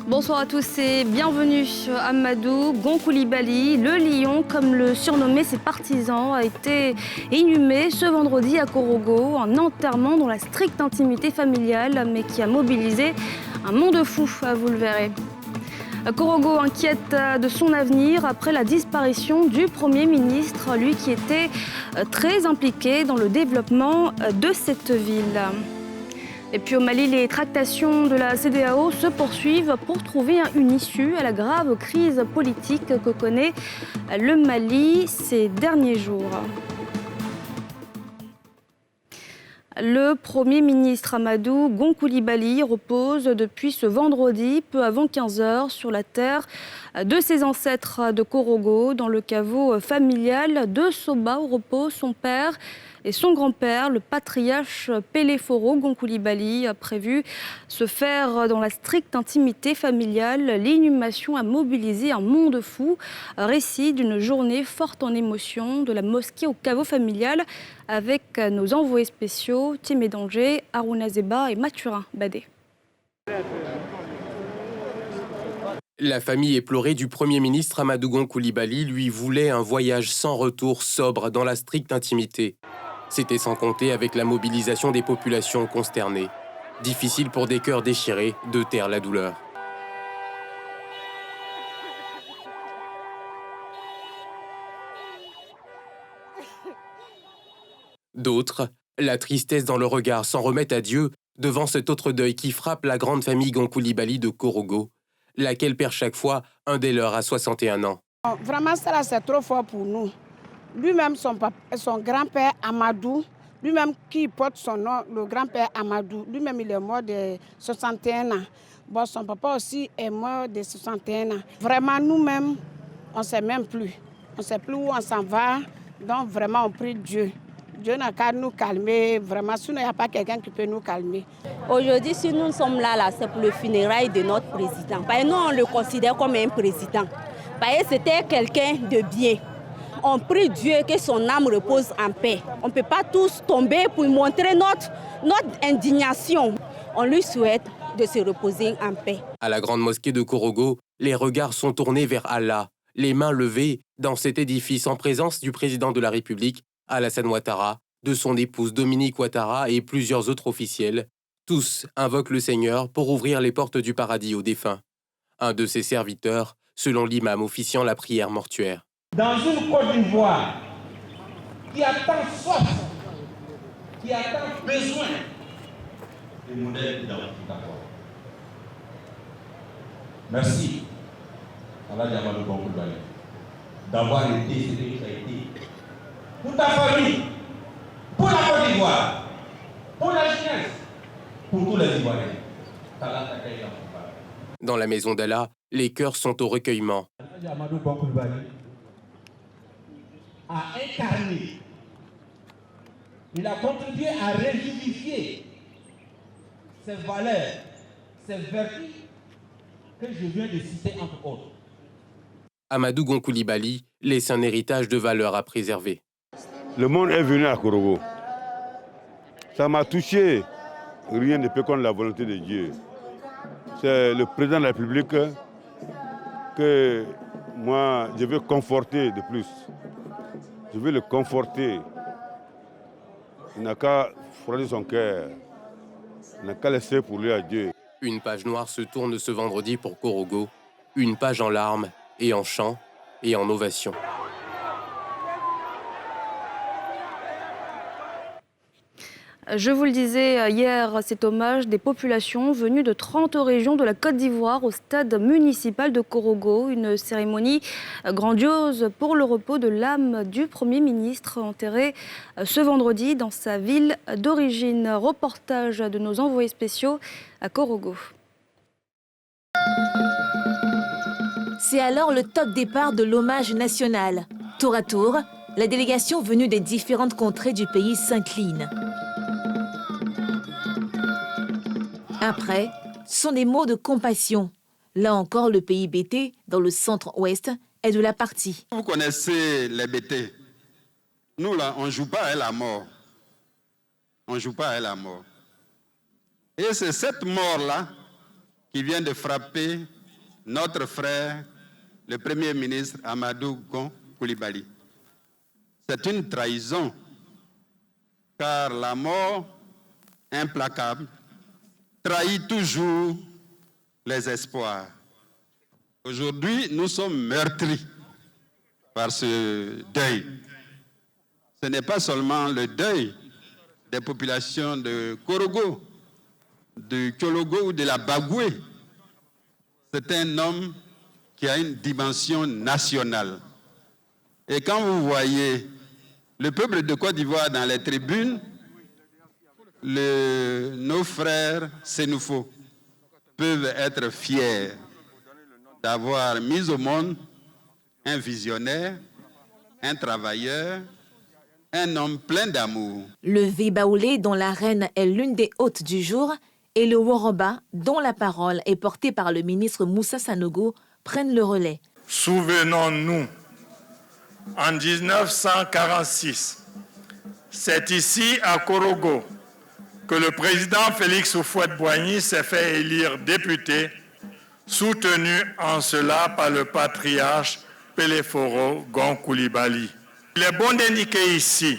Bonsoir à tous et bienvenue. Amadou Gon Coulibaly, le lion, comme le surnommaient ses partisans, a été inhumé ce vendredi à Korogo, un enterrement dans la stricte intimité familiale, mais qui a mobilisé un monde fou, vous le verrez. Korogo inquiète de son avenir après la disparition du Premier ministre, lui qui était très impliqué dans le développement de cette ville. Et puis au Mali, les tractations de la CEDEAO se poursuivent pour trouver une issue à la grave crise politique que connaît le Mali ces derniers jours. Le Premier ministre Amadou Gon Coulibaly repose depuis ce vendredi, peu avant 15h, sur la terre de ses ancêtres de Korogo, dans le caveau familial de Soba, où repose son père et son grand-père. Le patriarche Peleforo Gon Coulibaly a prévu se faire dans la stricte intimité familiale. L'inhumation a mobilisé un monde fou. Récit d'une journée forte en émotions de la mosquée au caveau familial avec nos envoyés spéciaux Timé Danger, Harouna Zeba et Mathurin Badé. La famille éplorée du Premier ministre Amadou Gon Coulibaly lui voulait un voyage sans retour, sobre, dans la stricte intimité. C'était sans compter avec la mobilisation des populations consternées. Difficile pour des cœurs déchirés de taire la douleur. D'autres, la tristesse dans le regard, s'en remettent à Dieu devant cet autre deuil qui frappe la grande famille Gon Coulibaly de Korogo, laquelle perd chaque fois un des leurs à 61 ans. Vraiment, ça c'est trop fort pour nous. Lui-même, son grand-père Amadou, lui-même qui porte son nom, le grand-père Amadou, lui-même il est mort de 61 ans. Bon, son papa aussi est mort de 61 ans. Vraiment, nous-mêmes, on ne sait même plus. On ne sait plus où on s'en va. Donc, vraiment, on prie Dieu. Dieu n'a qu'à nous calmer. Vraiment, sinon, il n'y a pas quelqu'un qui peut nous calmer. Aujourd'hui, si nous sommes là, c'est pour le funérail de notre président. Parce que nous, on le considère comme un président. Parce que c'était quelqu'un de bien. On prie Dieu que son âme repose en paix. On ne peut pas tous tomber pour montrer notre indignation. On lui souhaite de se reposer en paix. À la grande mosquée de Korogo, les regards sont tournés vers Allah, les mains levées dans cet édifice en présence du président de la République, Alassane Ouattara, de son épouse Dominique Ouattara et plusieurs autres officiels. Tous invoquent le Seigneur pour ouvrir les portes du paradis aux défunts. Un de ses serviteurs, selon l'imam officiant la prière mortuaire. Dans une Côte d'Ivoire qui a tant soif, qui a tant besoin de modèles d'identification. Merci à la Amadou Gon Coulibaly d'avoir été ce que tu as été. Pour ta famille, pour la Côte d'Ivoire, pour la jeunesse, pour tous les Ivoiriens. Dans la maison d'Allah, les cœurs sont au recueillement. Amadou Gon Coulibaly a incarné, il a contribué à revivifier ces valeurs, ces vertus que je viens de citer entre autres. Amadou Gon Coulibaly laisse un héritage de valeurs à préserver. Le monde est venu à Korogo. Ça m'a touché. Rien ne peut contre la volonté de Dieu. C'est le président de la République que moi, je veux conforter de plus. Je veux le conforter. Il n'a qu'à frotter son cœur. Il n'a qu'à laisser pour lui à Dieu. Une page noire se tourne ce vendredi pour Korogo. Une page en larmes et en chants et en ovations. Je vous le disais hier, cet hommage des populations venues de 30 régions de la Côte d'Ivoire au stade municipal de Korogo. Une cérémonie grandiose pour le repos de l'âme du Premier ministre enterré ce vendredi dans sa ville d'origine. Reportage de nos envoyés spéciaux à Korogo. C'est alors le top départ de l'hommage national. Tour à tour, la délégation venue des différentes contrées du pays s'incline. Après, ce sont des mots de compassion. Là encore, le pays BT, dans le centre-ouest, est de la partie. Vous connaissez les BT. Nous, là, on ne joue pas à la mort. On ne joue pas à la mort. Et c'est cette mort-là qui vient de frapper notre frère, le Premier ministre Amadou Gon Coulibaly. C'est une trahison, car la mort implacable trahit toujours les espoirs. Aujourd'hui, nous sommes meurtris par ce deuil. Ce n'est pas seulement le deuil des populations de Korogo, de Tchologo ou de la Bagoué. C'est un homme qui a une dimension nationale. Et quand vous voyez le peuple de Côte d'Ivoire dans les tribunes, nos frères sénoufos peuvent être fiers d'avoir mis au monde un visionnaire, un travailleur, un homme plein d'amour. Le Vibaoulé, dont la reine est l'une des hôtes du jour, et le Woroba, dont la parole est portée par le ministre Moussa Sanogo, prennent le relais. Souvenons-nous, en 1946, c'est ici à Korogo que le président Félix Houphouët-Boigny s'est fait élire député, soutenu en cela par le patriarche Péléforo Gon Coulibaly. Il est bon d'indiquer ici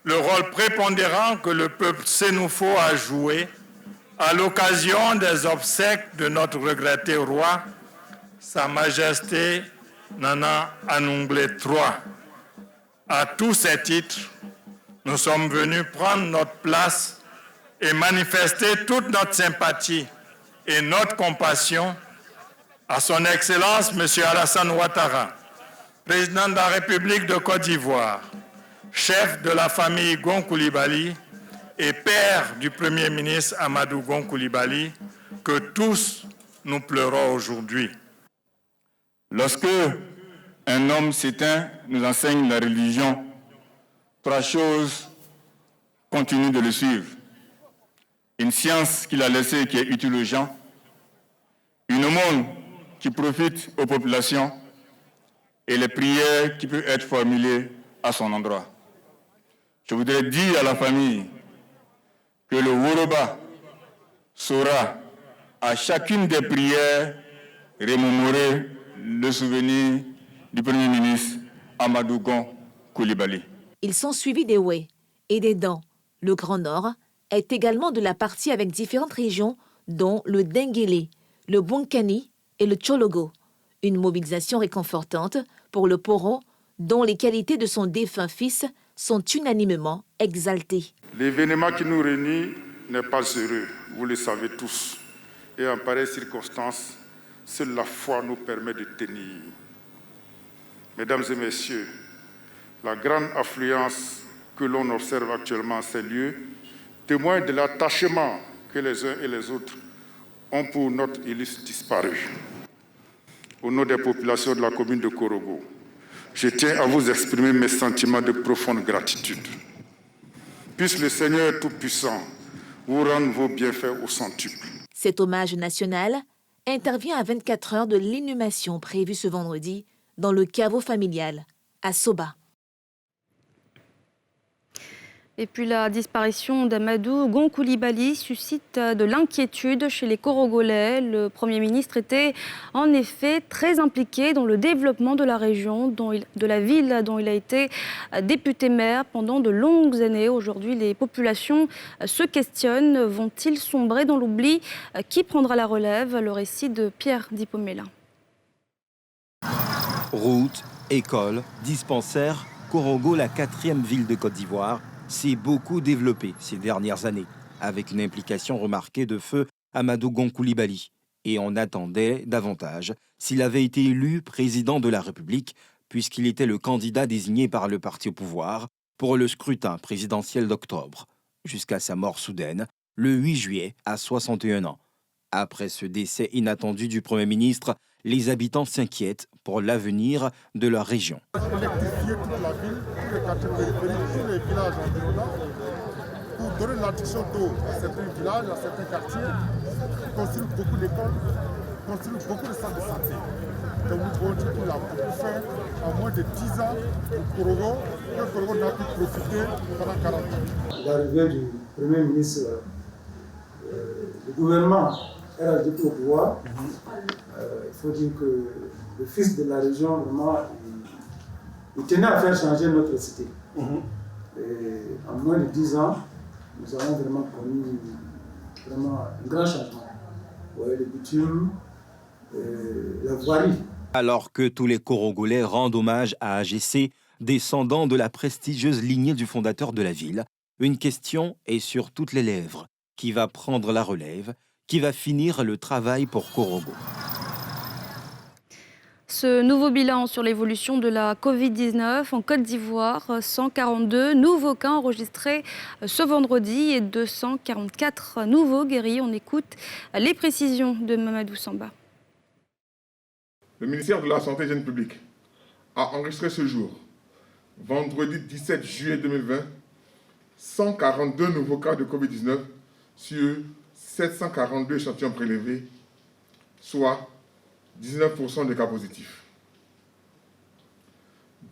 le rôle prépondérant que le peuple sénoufo a joué à l'occasion des obsèques de notre regretté roi, Sa Majesté Nana Anouglé III. À tous ces titres, nous sommes venus prendre notre place et manifester toute notre sympathie et notre compassion à son Excellence M. Alassane Ouattara, président de la République de Côte d'Ivoire, chef de la famille Gon Coulibaly et père du Premier ministre Amadou Gon Coulibaly, que tous nous pleurons aujourd'hui. Lorsque un homme s'éteint, nous enseigne la religion, trois choses continuent de le suivre. Une science qu'il a laissée qui est utile aux gens, une aumône qui profite aux populations et les prières qui peuvent être formulées à son endroit. Je voudrais dire à la famille que le Woroba saura à chacune des prières remémorer le souvenir du Premier ministre Amadou Gon Coulibaly. Ils sont suivis des Wé et des Dan. Le Grand Nord est également de la partie avec différentes régions, dont le Denguélé, le Bonkani et le Tchologo. Une mobilisation réconfortante pour le Poro, dont les qualités de son défunt fils sont unanimement exaltées. L'événement qui nous réunit n'est pas heureux, vous le savez tous. Et en pareille circonstance, seule la foi nous permet de tenir. Mesdames et messieurs, la grande affluence que l'on observe actuellement en ces lieux témoigne de l'attachement que les uns et les autres ont pour notre illustre disparu. Au nom des populations de la commune de Korogo, je tiens à vous exprimer mes sentiments de profonde gratitude. Puisse le Seigneur Tout-Puissant vous rendre vos bienfaits au centuple. Cet hommage national intervient à 24 heures de l'inhumation prévue ce vendredi dans le caveau familial à Soba. Et puis la disparition d'Amadou Gon Coulibaly suscite de l'inquiétude chez les Korogolais. Le Premier ministre était en effet très impliqué dans le développement de la région, de la ville dont il a été député-maire pendant de longues années. Aujourd'hui, les populations se questionnent. Vont-ils sombrer dans l'oubli? Qui prendra la relève? Le récit de Pierre Dipomela. Routes, écoles, dispensaires, Korogo, la 4e ville de Côte d'Ivoire, s'est beaucoup développé ces dernières années, avec une implication remarquée de feu Amadou Gon Coulibaly. Et on attendait davantage s'il avait été élu président de la République, puisqu'il était le candidat désigné par le parti au pouvoir pour le scrutin présidentiel d'octobre, jusqu'à sa mort soudaine, le 8 juillet, à 61 ans. Après ce décès inattendu du Premier ministre, les habitants s'inquiètent pour l'avenir de leur région. Électrifier toute la ville, tous les quartiers périphériques, tous les villages environnants, pour donner l'addition d'eau à certains villages, à certains quartiers, construire beaucoup d'écoles, construire beaucoup de centres de santé. Donc nous pouvons dire qu'il a beaucoup fait en moins de 10 ans pour Korogo, que Korogo n'a pu profiter pendant 40 ans. L'arrivée du Premier ministre, le gouvernement RHDP au pouvoir, il faut dire que le fils de la région, vraiment, il tenait à faire changer notre cité. Et en moins de 10 ans, nous avons vraiment connu un grand changement. Ouais, le bitume, la voirie. Alors que tous les Korogolais rendent hommage à AGC, descendant de la prestigieuse lignée du fondateur de la ville, une question est sur toutes les lèvres. Qui va prendre la relève? Qui va finir le travail pour Korogo? Ce nouveau bilan sur l'évolution de la Covid-19 en Côte d'Ivoire, 142 nouveaux cas enregistrés ce vendredi et 244 nouveaux guéris. On écoute les précisions de Mamadou Samba. Le ministère de la Santé et de l'Hygiène publique a enregistré ce jour, vendredi 17 juillet 2020, 142 nouveaux cas de Covid-19 sur 742 échantillons prélevés, soit 19% des cas positifs.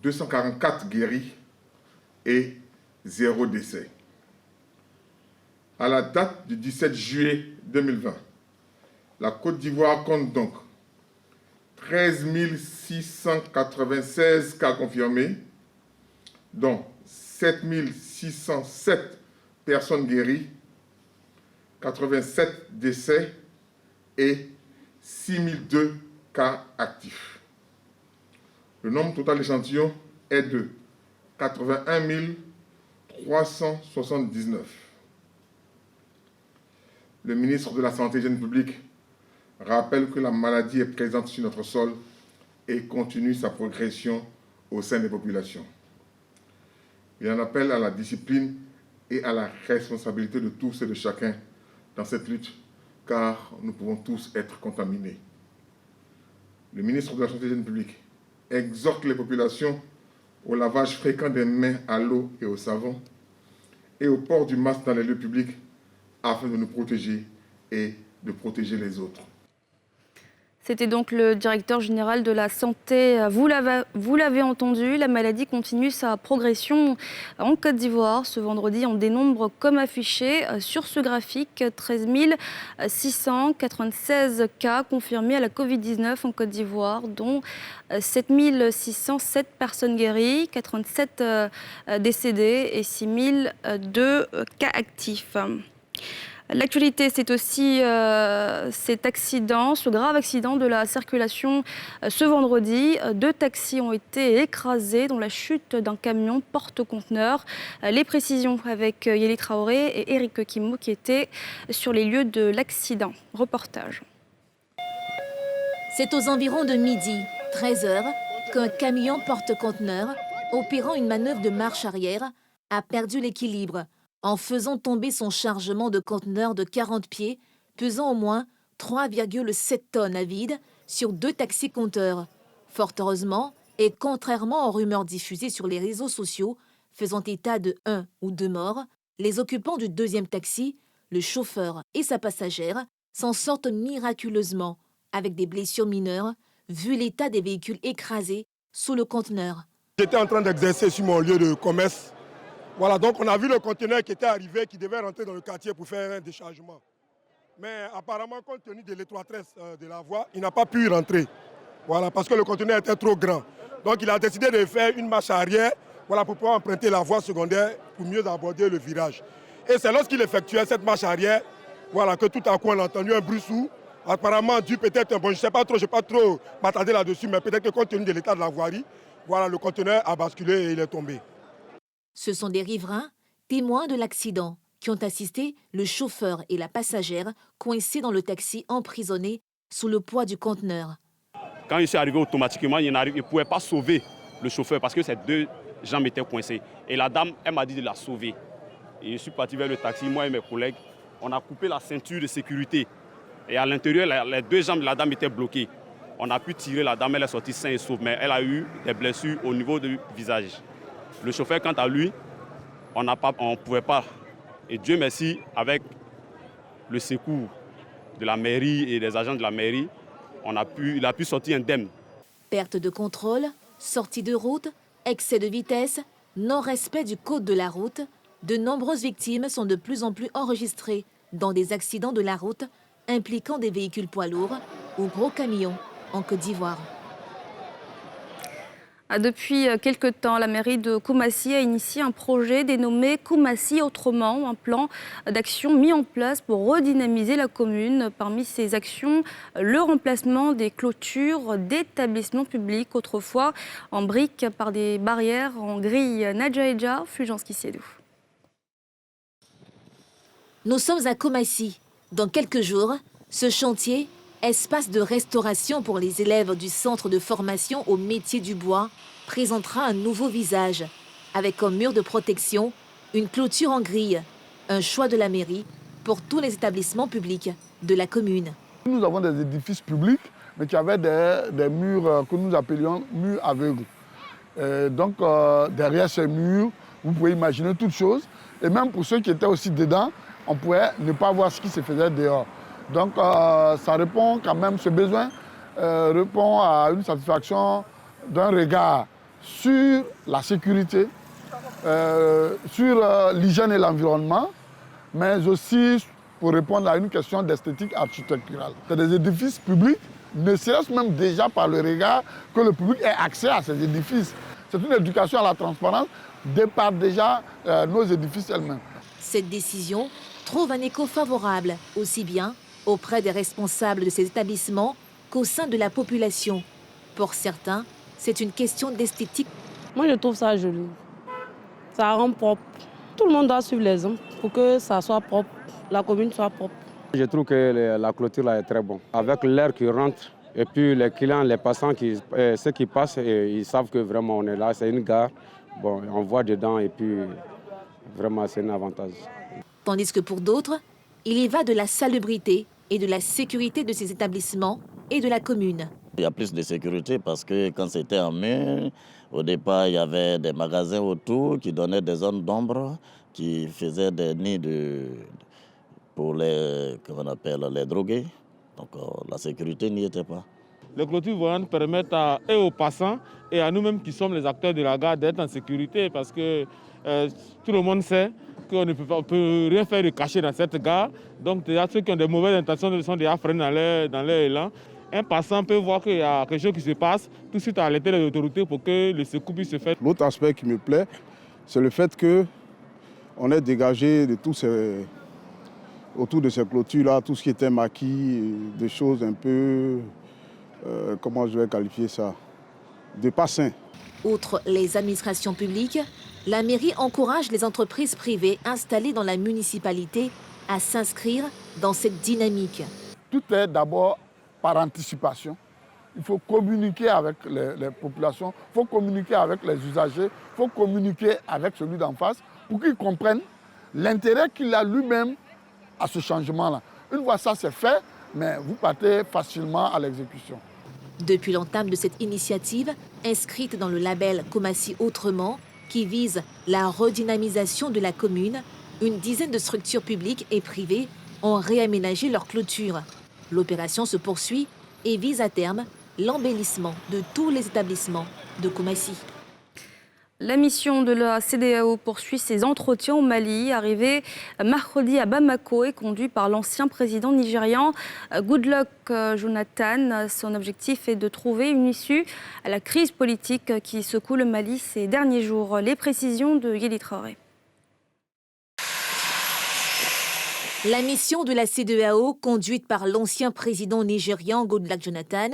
244 guéris et 0 décès. À la date du 17 juillet 2020, la Côte d'Ivoire compte donc 13 696 cas confirmés, dont 7 607 personnes guéries, 87 décès et 6002 cas actifs. Le nombre total d'échantillons est de 81 379. Le ministre de la Santé et de l'Hygiène publique rappelle que la maladie est présente sur notre sol et continue sa progression au sein des populations. Il en appelle à la discipline et à la responsabilité de tous et de chacun dans cette lutte, car nous pouvons tous être contaminés. Le ministre de la Santé et de l'Hygiène publique exhorte les populations au lavage fréquent des mains à l'eau et au savon et au port du masque dans les lieux publics afin de nous protéger et de protéger les autres. C'était donc le directeur général de la santé. Vous l'avez entendu, la maladie continue sa progression en Côte d'Ivoire. Ce vendredi, on dénombre comme affiché sur ce graphique 13 696 cas confirmés à la Covid-19 en Côte d'Ivoire, dont 7 607 personnes guéries, 87 décédés et 6 002 cas actifs. L'actualité, c'est aussi cet accident, ce grave accident de la circulation ce vendredi. 2 taxis ont été écrasés dans la chute d'un camion porte-conteneurs. Les précisions avec Yéli Traoré et Eric Kimo qui étaient sur les lieux de l'accident. Reportage. C'est aux environs de midi, 13h, qu'un camion porte-conteneurs, opérant une manœuvre de marche arrière, a perdu l'équilibre en faisant tomber son chargement de conteneurs de 40 pieds, pesant au moins 3,7 tonnes à vide, sur 2 taxis-compteurs. Fort heureusement, et contrairement aux rumeurs diffusées sur les réseaux sociaux, faisant état de 1 ou 2 morts, les occupants du 2e taxi, le chauffeur et sa passagère, s'en sortent miraculeusement, avec des blessures mineures, vu l'état des véhicules écrasés sous le conteneur. J'étais en train d'exercer sur mon lieu de commerce. Voilà, donc on a vu le conteneur qui était arrivé, qui devait rentrer dans le quartier pour faire un déchargement. Mais apparemment, compte tenu de l'étroitesse de la voie, il n'a pas pu rentrer. Voilà, parce que le conteneur était trop grand. Donc il a décidé de faire une marche arrière, voilà, pour pouvoir emprunter la voie secondaire pour mieux aborder le virage. Et c'est lorsqu'il effectuait cette marche arrière, voilà, que tout à coup on a entendu un bruit sourd. Apparemment, dû peut-être, bon, je ne vais pas trop m'attarder là-dessus, mais peut-être que compte tenu de l'état de la voirie, voilà, le conteneur a basculé et il est tombé. Ce sont des riverains, témoins de l'accident, qui ont assisté le chauffeur et la passagère coincés dans le taxi emprisonnés sous le poids du conteneur. Quand je suis arrivé automatiquement, il ne pouvait pas sauver le chauffeur parce que ces 2 jambes étaient coincées. Et la dame, elle m'a dit de la sauver. Et je suis parti vers le taxi, moi et mes collègues. On a coupé la ceinture de sécurité. Et à l'intérieur, les 2 jambes de la dame étaient bloquées. On a pu tirer la dame, elle est sortie saine et sauve, mais elle a eu des blessures au niveau du visage. Le chauffeur, quant à lui, on ne pouvait pas. Et Dieu merci, avec le secours de la mairie et des agents de la mairie, il a pu sortir indemne. Perte de contrôle, sortie de route, excès de vitesse, non-respect du code de la route, de nombreuses victimes sont de plus en plus enregistrées dans des accidents de la route, impliquant des véhicules poids lourds ou gros camions en Côte d'Ivoire. Depuis quelque temps, la mairie de Koumassi a initié un projet dénommé Koumassi Autrement, un plan d'action mis en place pour redynamiser la commune. Parmi ces actions, le remplacement des clôtures d'établissements publics, autrefois en briques par des barrières en grille. Nadjaïdja, Fulgence Kissiedou. Nous sommes à Koumassi. Dans quelques jours, ce chantier, espace de restauration pour les élèves du centre de formation au métier du bois, présentera un nouveau visage, avec comme mur de protection une clôture en grille, un choix de la mairie pour tous les établissements publics de la commune. Nous avons des édifices publics, mais qui avaient des murs que nous appelions murs aveugles. Donc derrière ces murs, vous pouvez imaginer toutes choses. Et même pour ceux qui étaient aussi dedans, on pouvait ne pas voir ce qui se faisait dehors. Donc ça répond quand même, ce besoin répond à une satisfaction d'un regard sur la sécurité, sur l'hygiène et l'environnement, mais aussi pour répondre à une question d'esthétique architecturale. C'est des édifices publics, ne serait-ce même déjà par le regard que le public ait accès à ces édifices. C'est une éducation à la transparence de par déjà nos édifices elles-mêmes. Cette décision trouve un écho favorable, aussi bien auprès des responsables de ces établissements qu'au sein de la population. Pour certains, c'est une question d'esthétique. Moi, je trouve ça joli. Ça rend propre. Tout le monde doit suivre les hommes pour que ça soit propre, la commune soit propre. Je trouve que la clôture là est très bonne. Avec l'air qui rentre et puis les clients, les passants, ceux qui passent, ils savent que vraiment on est là. C'est une gare. Bon, on voit dedans et puis vraiment c'est un avantage. Tandis que pour d'autres, il y va de la salubrité et de la sécurité de ces établissements et de la commune. Il y a plus de sécurité parce que quand c'était en mai, au départ, il y avait des magasins autour qui donnaient des zones d'ombre, qui faisaient des nids pour les drogués. Donc la sécurité n'y était pas. Les clôtures voyantes permettent aux passants et à nous-mêmes qui sommes les acteurs de la gare d'être en sécurité parce que tout le monde sait qu'on ne peut rien faire de caché dans cette gare. Donc déjà, ceux qui ont des mauvaises intentions sont déjà freinés dans leur élan. Un passant peut voir qu'il y a quelque chose qui se passe, tout de suite alerter les autorités pour que le secours puisse se faire. L'autre aspect qui me plaît, c'est le fait qu'on ait dégagé de tous autour de ces clôtures-là, tout ce qui était maquis, des choses un peu, comment je vais qualifier ça, de pas sains. Outre les administrations publiques, la mairie encourage les entreprises privées installées dans la municipalité à s'inscrire dans cette dynamique. Tout est d'abord par anticipation. Il faut communiquer avec les populations, il faut communiquer avec les usagers, il faut communiquer avec celui d'en face pour qu'ils comprennent l'intérêt qu'il a lui-même à ce changement-là. Une fois ça c'est fait, mais vous partez facilement à l'exécution. Depuis l'entame de cette initiative, inscrite dans le label Koumassi Autrement, qui vise la redynamisation de la commune, une dizaine de structures publiques et privées ont réaménagé leurs clôtures. L'opération se poursuit et vise à terme l'embellissement de tous les établissements de Koumassi. La mission de la CEDEAO poursuit ses entretiens au Mali. Arrivé mercredi à Bamako et conduit par l'ancien président nigérian Goodluck Jonathan. Son objectif est de trouver une issue à la crise politique qui secoue le Mali ces derniers jours. Les précisions de Yeli Traoré. La mission de la CEDEAO, conduite par l'ancien président nigérian Goodluck Jonathan,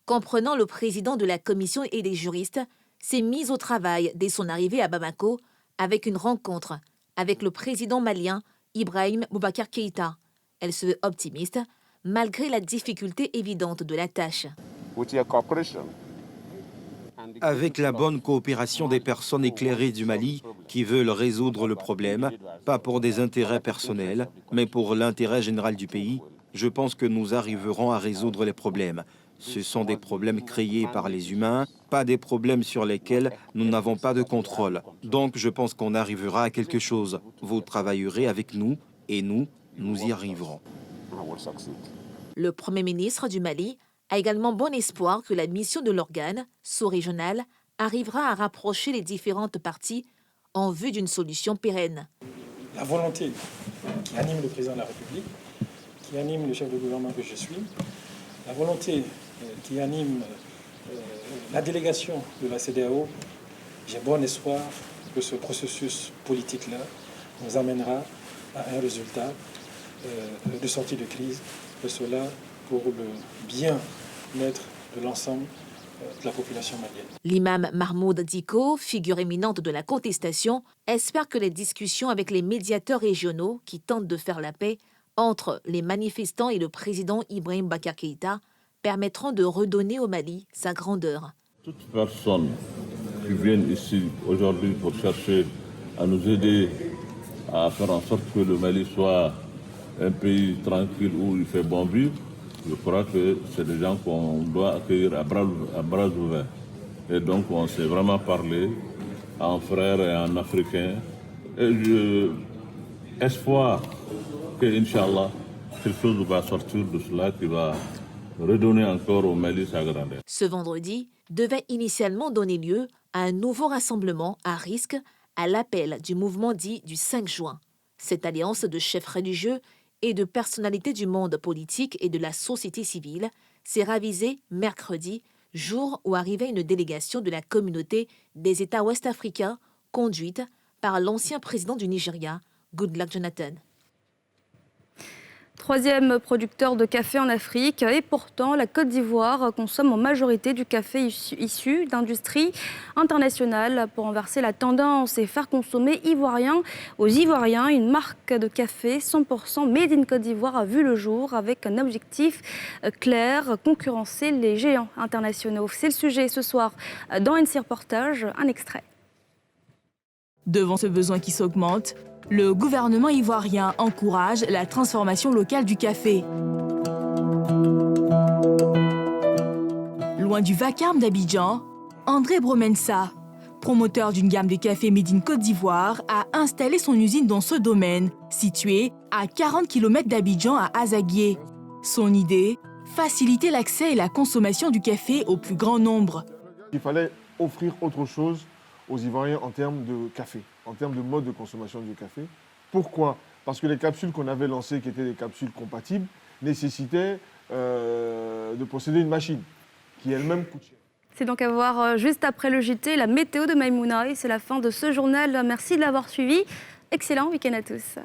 comprenant le président de la commission et des juristes, s'est mise au travail dès son arrivée à Bamako avec une rencontre avec le président malien Ibrahim Boubacar Keïta. Elle se veut optimiste malgré la difficulté évidente de la tâche. Avec la bonne coopération des personnes éclairées du Mali qui veulent résoudre le problème, pas pour des intérêts personnels, mais pour l'intérêt général du pays, je pense que nous arriverons à résoudre les problèmes. Ce sont des problèmes créés par les humains, pas des problèmes sur lesquels nous n'avons pas de contrôle. Donc je pense qu'on arrivera à quelque chose. Vous travaillerez avec nous et nous y arriverons. Le Premier ministre du Mali a également bon espoir que la mission de l'organe sous-régional arrivera à rapprocher les différentes parties en vue d'une solution pérenne. La volonté qui anime le président de la République, qui anime le chef de gouvernement que je suis, la volonté qui anime la délégation de la CEDEAO, j'ai bon espoir que ce processus politique-là nous amènera à un résultat de sortie de crise, et cela pour le bien-être de l'ensemble de la population malienne. L'imam Mahmoud Diko, figure éminente de la contestation, espère que les discussions avec les médiateurs régionaux qui tentent de faire la paix entre les manifestants et le président Ibrahim Boubacar Keïta permettront de redonner au Mali sa grandeur. Toute personne qui vient ici aujourd'hui pour chercher à nous aider à faire en sorte que le Mali soit un pays tranquille où il fait bon vivre, je crois que c'est des gens qu'on doit accueillir à bras ouverts. Et donc on s'est vraiment parlé en frères et en africains. Et espoir que, Inch'Allah, quelque chose va sortir de cela qui va redonner encore au Mali sa grandeur. Ce vendredi devait initialement donner lieu à un nouveau rassemblement à risque à l'appel du mouvement dit du 5 juin. Cette alliance de chefs religieux et de personnalités du monde politique et de la société civile s'est ravisée mercredi, jour où arrivait une délégation de la communauté des États ouest-africains conduite par l'ancien président du Nigeria, Goodluck Jonathan. Troisième producteur de café en Afrique, et pourtant la Côte d'Ivoire consomme en majorité du café issu d'industries internationales. Pour renverser la tendance et faire consommer ivoirien aux Ivoiriens, une marque de café 100% made in Côte d'Ivoire a vu le jour avec un objectif clair, concurrencer les géants internationaux. C'est le sujet ce soir dans NC Reportage, un extrait. Devant ce besoin qui s'augmente, le gouvernement ivoirien encourage la transformation locale du café. Loin du vacarme d'Abidjan, André Bromensa, promoteur d'une gamme de café made in Côte d'Ivoire, a installé son usine dans ce domaine, situé à 40 km d'Abidjan à Azaguié. Son idée, faciliter l'accès et la consommation du café au plus grand nombre. Il fallait offrir autre chose aux Ivoiriens en termes de café, en termes de mode de consommation du café. Pourquoi? Parce que les capsules qu'on avait lancées, qui étaient des capsules compatibles, nécessitaient de posséder une machine qui elle-même coûte cher. C'est donc à voir juste après le JT, la météo de Maïmouna. Et c'est la fin de ce journal. Merci de l'avoir suivi. Excellent week-end à tous.